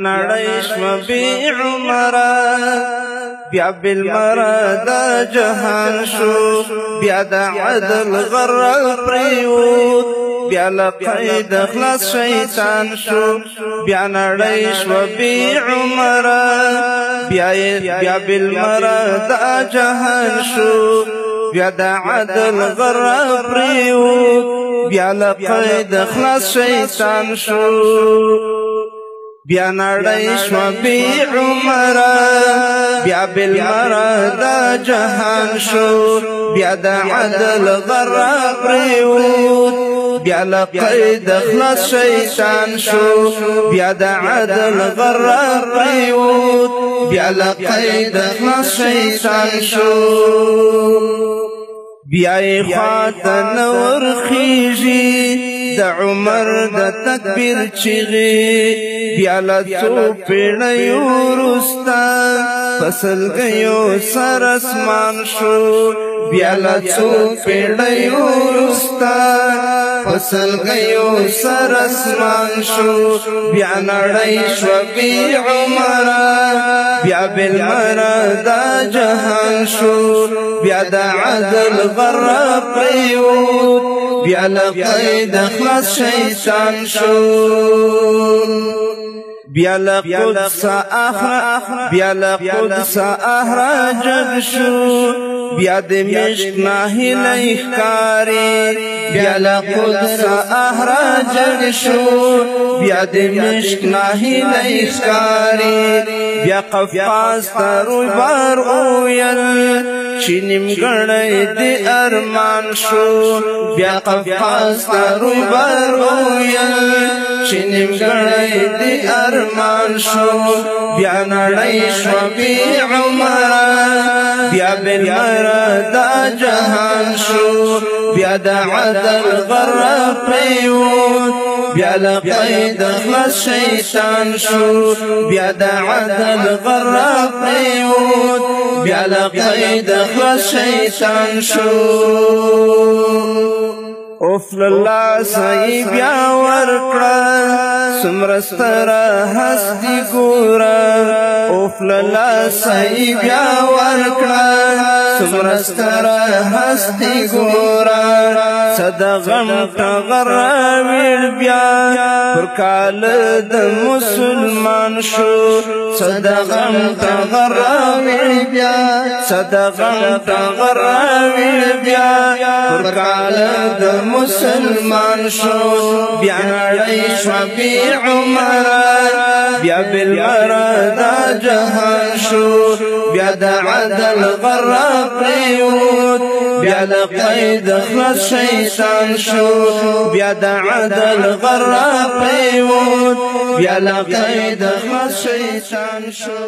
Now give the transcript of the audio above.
نړۍ شوه بې عمره بیا بالمره دا جهان شو بیا د عدل غره پریوت بیا له قید خلاص شیطان شو بیا نړۍ شوه بې عمره بیا بالمره دا جهان شو بیا د عدل غره پریوت بیا له قید خلاص شیطان شو بیا نړۍ شوه بې عمره بیا بالمره دا جهان شو بیا د عدل غره پریوت بیا له قید خلاص شیطان شو بیا د عدل غره پریوت بیا له قید خلاص شیطان شو بیا یې خواته نه ورخیږي د عمر د تکبیر چیغې بیا له څو پېړیو وروسته په سلګیو سر اسمان شو بیا له څو پېړیو وروسته په سلګیو سر اسمان شو بیا نړۍ شوه بې عمره بیا بالمره دا جهان شو بیا د عدل غره پریوت بیا له قید خلاص شیطان شو بیا له قدس اخراج شو بیا د مشک ناهیلی ښکاري بیا له قدس اخراج شو بیا د مشک ناهیلی ښکاري بیا قفقاز ته رویبار وویل چې نیمګړی د ارمان شو بیا قفقاز ته رویبار وویل چې نیمګړی د ارمان شو بیا نړۍ شوه بې عمره بیا بالمره دا جهان شو بیا د عدل غره پریوت بیا له قید خلاص شیطان شو بیا د عدل غره پریوت بیا له قید خلاص شیطان شو اوف لله سعی بیا ورکړه څومره ستره هستی ګوره اوف لله سعی بیا ورکړه څومره ستره هستی ګوره څه د غم ټغره ویړ بیا پر کاله د مسلمان شو څه د غم ټغره ویړ بیا څه د غم ټغره ویړ بیا پر کاله د مسلمان شو بیا نړۍ شوه بې عمره بیا بالمره دا جهان شو بیا د عدل غره پریوت بیا له قید خلاص شیطان شو بیا د عدل غره پریوت بیا له قید خلاص شیطان شو